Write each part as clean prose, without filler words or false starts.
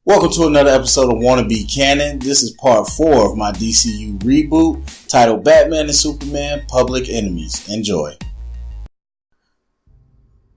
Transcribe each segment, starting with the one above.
Welcome to another episode of Wannabe Canon. This is part 4 of my DCU Reboot titled Batman and Superman Public Enemies. Enjoy.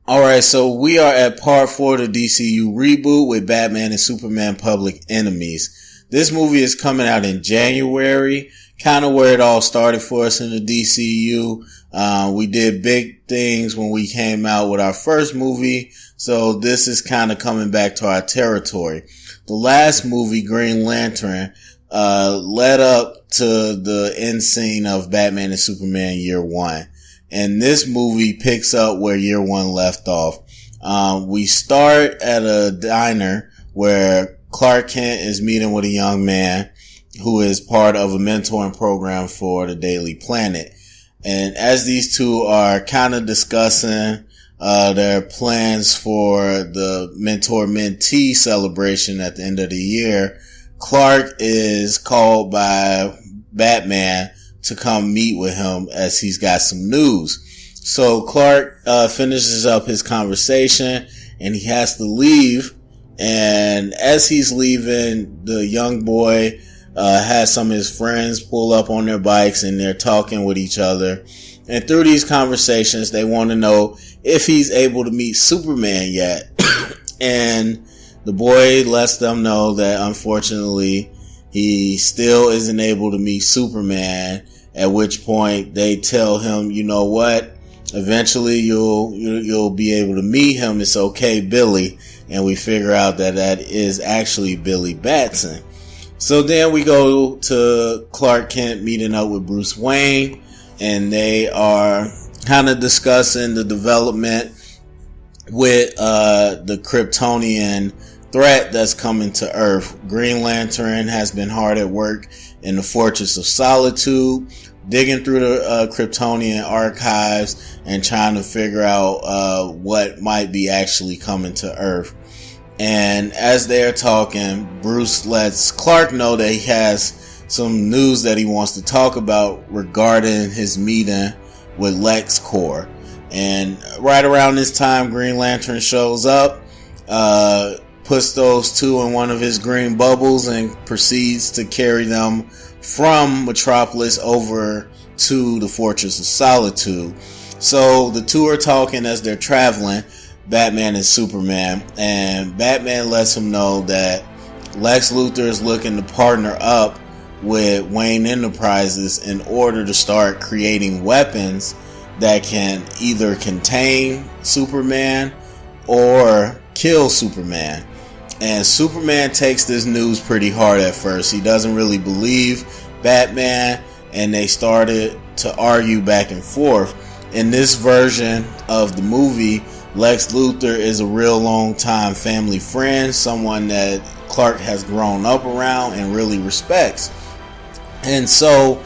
Alright, so we are at part 4 of the DCU Reboot with Batman and Superman Public Enemies. This movie is coming out in January, kind of where it all started for us in the DCU. We did big things when we came out with our first movie, so this is kind of coming back to our territory. The last movie, Green Lantern, led up to the end scene of Batman and Superman Year 1. And this movie picks up where Year 1 left off. We start at a diner where Clark Kent is meeting with a young man who is part of a mentoring program for the Daily Planet. And as these two are kind of discussing their plans for the mentor-mentee celebration at the end of the year, Clark is called by Batman to come meet with him as he's got some news. So Clark finishes up his conversation and he has to leave. And as he's leaving, the young boy has some of his friends pull up on their bikes and they're talking with each other. And through these conversations, they want to know if he's able to meet Superman yet. And the boy lets them know that unfortunately he still isn't able to meet Superman, at which point they tell him, you know what, eventually you'll be able to meet him. It's okay, Billy. And we figure out that that is actually Billy Batson. So then we go to Clark Kent meeting up with Bruce Wayne, and they are kind of discussing the development with the Kryptonian threat that's coming to Earth. Green Lantern has been hard at work in the Fortress of Solitude, digging through the Kryptonian archives and trying to figure out what might be actually coming to Earth. And as they're talking, Bruce lets Clark know that he has some news that he wants to talk about regarding his meeting with LexCorp. And right around this time, Green Lantern shows up, puts those two in one of his green bubbles and proceeds to carry them from Metropolis over to the Fortress of Solitude. So the two are talking as they're traveling, Batman and Superman, and Batman lets him know that Lex Luthor is looking to partner up with Wayne Enterprises in order to start creating weapons that can either contain Superman or kill Superman. And Superman takes this news pretty hard at first. He doesn't really believe Batman, and they started to argue back and forth. In this version of the movie, Lex Luthor is a real long time family friend, someone that Clark has grown up around and really respects. And so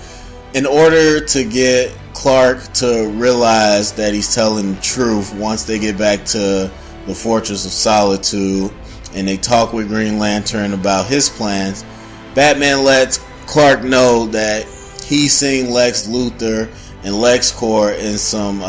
in order to get Clark to realize that he's telling the truth, once they get back to the Fortress of Solitude and they talk with Green Lantern about his plans, Batman lets Clark know that he's seen Lex Luthor and LexCorp in some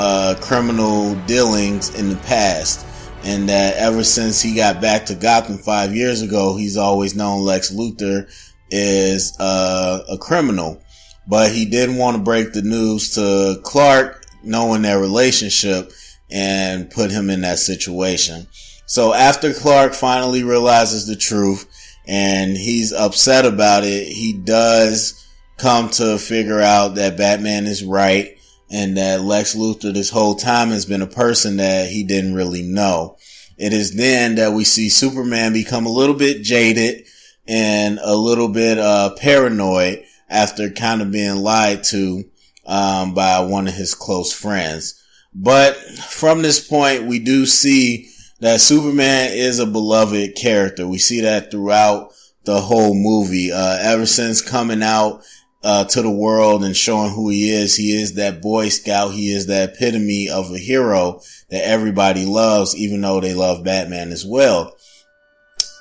criminal dealings in the past, and that ever since he got back to Gotham 5 years ago, he's always known Lex Luthor is a criminal. But he didn't want to break the news to Clark, knowing their relationship, and put him in that situation. So after Clark finally realizes the truth and he's upset about it, he does come to figure out that Batman is right and that Lex Luthor this whole time has been a person that he didn't really know. It is then that we see Superman become a little bit jaded and a little bit paranoid after kind of being lied to by one of his close friends. But from this point, we do see that Superman is a beloved character. We see that throughout the whole movie. Ever since coming out to the world and showing who he is that Boy Scout. He is the epitome of a hero that everybody loves, even though they love Batman as well.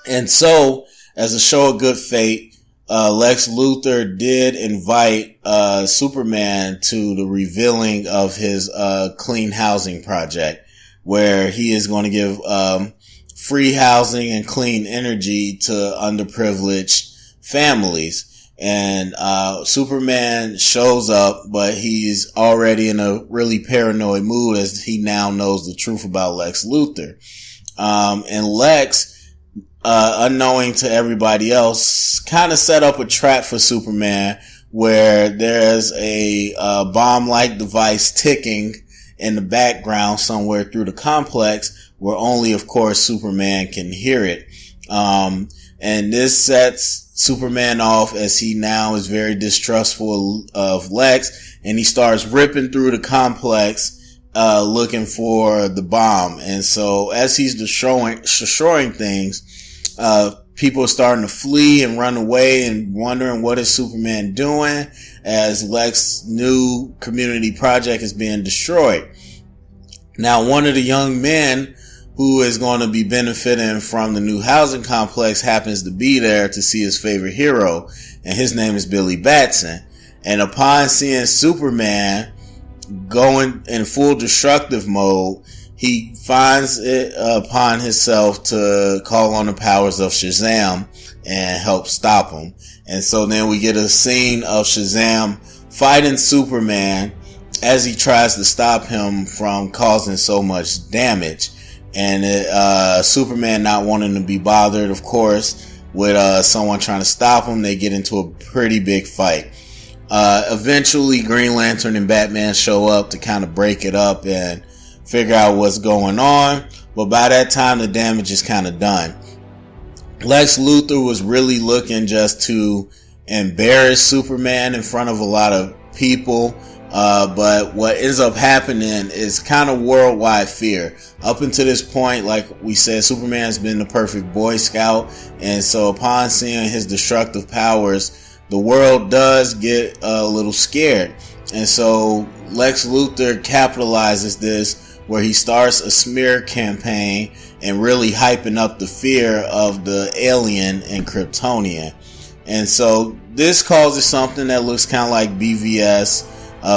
And so, as a show of good fate, Lex Luthor did invite Superman to the revealing of his clean housing project, where he is going to give free housing and clean energy to underprivileged families. And Superman shows up, but he's already in a really paranoid mood as he now knows the truth about Lex Luthor. And Lex, unknowing to everybody else, kind of set up a trap for Superman where there's a bomb-like device ticking in the background somewhere through the complex where only, of course, Superman can hear it. And this sets Superman off as he now is very distrustful of Lex, and he starts ripping through the complex, looking for the bomb. And so as he's destroying things, people are starting to flee and run away and wondering what is Superman doing as Lex's new community project is being destroyed. Now, one of the young men who is going to be benefiting from the new housing complex happens to be there to see his favorite hero, and his name is Billy Batson. And upon seeing Superman going in full destructive mode, he finds it upon himself to call on the powers of Shazam and help stop him. And so then we get a scene of Shazam fighting Superman as he tries to stop him from causing so much damage. And Superman not wanting to be bothered, of course, with someone trying to stop him. They get into a pretty big fight. Eventually, Green Lantern and Batman show up to kind of break it up and figure out what's going on. But by that time, the damage is kind of done. Lex Luthor was really looking just to embarrass Superman in front of a lot of people. But what ends up happening is kind of worldwide fear. Up until this point, like we said, Superman's been the perfect Boy Scout. And so upon seeing his destructive powers, the world does get a little scared. And so Lex Luthor capitalizes this, where he starts a smear campaign and really hyping up the fear of the alien and Kryptonian. And so this causes something that looks kind of like BVS,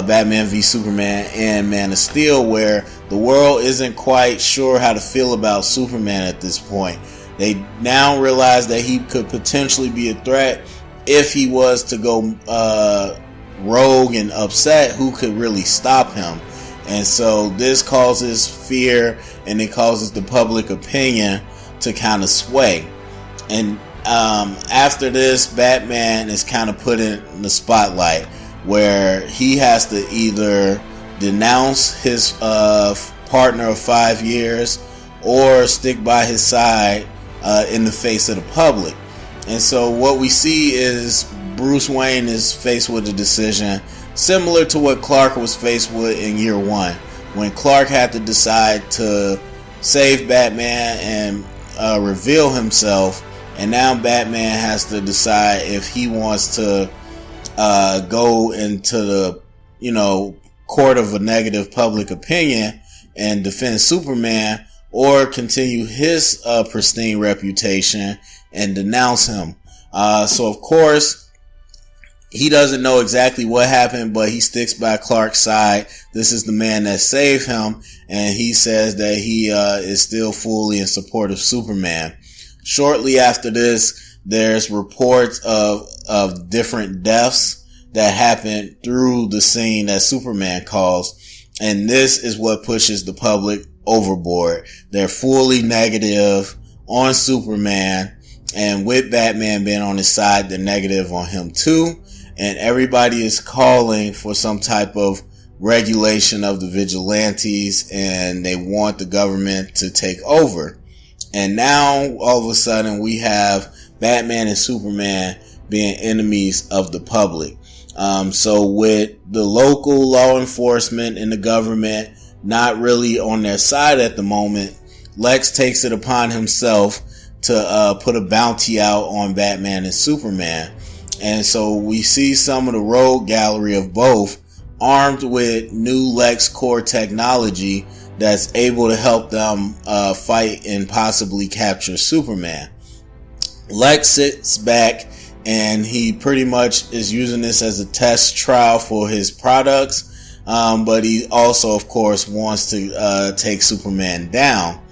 Batman v Superman and Man of Steel, where the world isn't quite sure how to feel about Superman at this point. They now realize that he could potentially be a threat if he was to go rogue and upset. Who could really stop him? And so this causes fear, and it causes the public opinion to kind of sway. And after this, Batman is kind of put in the spotlight, where he has to either denounce his partner of 5 years or stick by his side in the face of the public. And so what we see is Bruce Wayne is faced with a decision similar to what Clark was faced with in Year One, when Clark had to decide to save Batman and reveal himself. And now Batman has to decide if he wants to go into the, court of a negative public opinion and defend Superman, or continue his pristine reputation and denounce him. So of course, he doesn't know exactly what happened, but he sticks by Clark's side. This is the man that saved him, and he says that he is still fully in support of Superman. Shortly after this, there's reports of different deaths that happened through the scene that Superman caused. And this is what pushes the public overboard. They're fully negative on Superman, and with Batman being on his side, they're negative on him too. And everybody is calling for some type of regulation of the vigilantes, and they want the government to take over. And now all of a sudden we have Batman and Superman being enemies of the public. So with the local law enforcement and the government not really on their side at the moment, Lex takes it upon himself to put a bounty out on Batman and Superman. And so we see some of the rogue gallery of both armed with new Lex core technology that's able to help them fight and possibly capture Superman. Lex sits back and he pretty much is using this as a test trial for his products. But he also, of course, wants to take Superman down.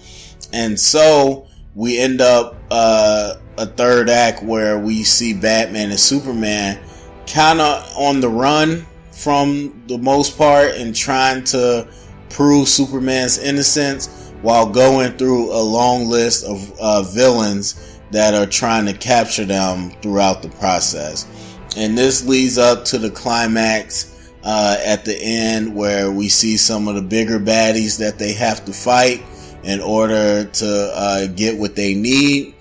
And so we end up a third act where we see Batman and Superman kind of on the run from the most part and trying to prove Superman's innocence while going through a long list of villains that are trying to capture them throughout the process. And this leads up to the climax at the end, where we see some of the bigger baddies that they have to fight in order to get what they need.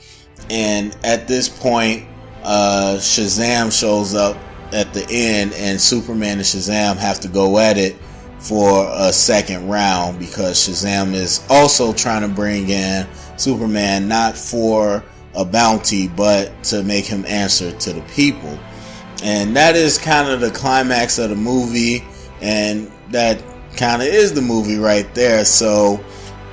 And at this point, Shazam shows up at the end, and Superman and Shazam have to go at it for a second round, because Shazam is also trying to bring in Superman, not for a bounty, but to make him answer to the people. And that is kind of the climax of the movie, and that kind of is the movie right there. So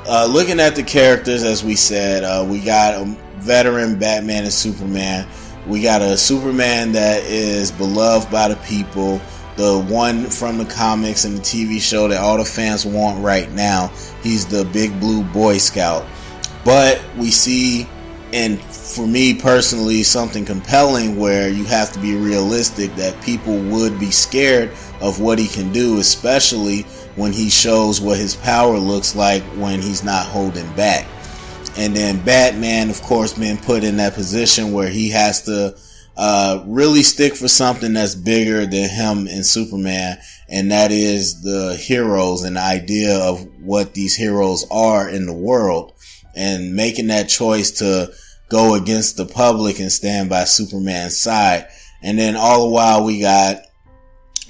looking at the characters, as we said, we got a veteran Batman and Superman. We got a Superman that is beloved by the people, the one from the comics and the TV show that all the fans want right now. He's the big blue Boy Scout. But we see, and for me personally, something compelling where you have to be realistic, that people would be scared of what he can do, especially when he shows what his power looks like when he's not holding back. And then Batman, of course, being put in that position where he has to really stick for something that's bigger than him and Superman, and that is the heroes and the idea of what these heroes are in the world, and making that choice to go against the public and stand by Superman's side. And then all the while we got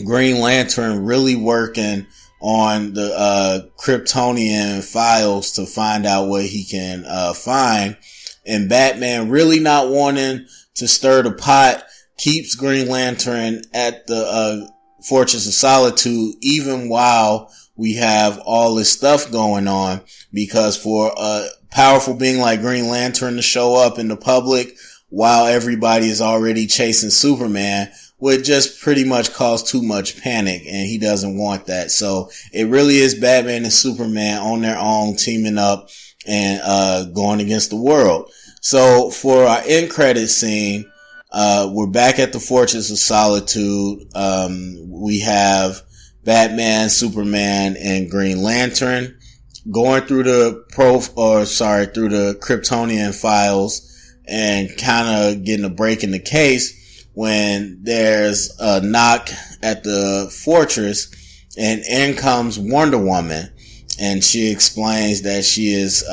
Green Lantern really working on the Kryptonian files to find out what he can find, and Batman, really not wanting to stir the pot, keeps Green Lantern at the Fortress of Solitude, even while we have all this stuff going on, because for a powerful being like Green Lantern to show up in the public while everybody is already chasing Superman would just pretty much cause too much panic, and he doesn't want that. So it really is Batman and Superman on their own, teaming up and going against the world. So for our end credit scene, we're back at the Fortress of Solitude. We have Batman, Superman, and Green Lantern going through the through the Kryptonian files and kind of getting a break in the case, when there's a knock at the fortress, and in comes Wonder Woman, and she explains that she is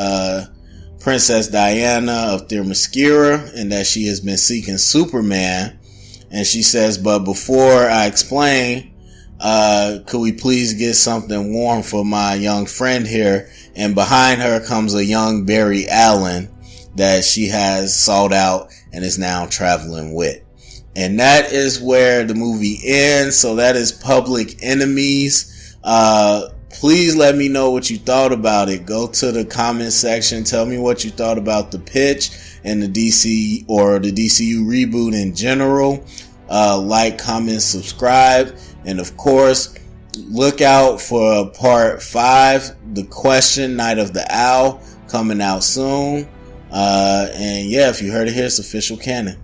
Princess Diana of Themyscira, and that she has been seeking Superman. And she says, but before I explain, could we please get something warm for my young friend here? And behind her comes a young Barry Allen that she has sought out and is now traveling with. And that is where the movie ends. So that is Public Enemies. Please let me know what you thought about it. Go to the comment section. Tell me what you thought about the pitch and the DC or the DCU reboot in general. Like, comment, subscribe. And of course, look out for part 5, The Question, Night of the Owl, coming out soon. And yeah, if you heard it here, it's official canon.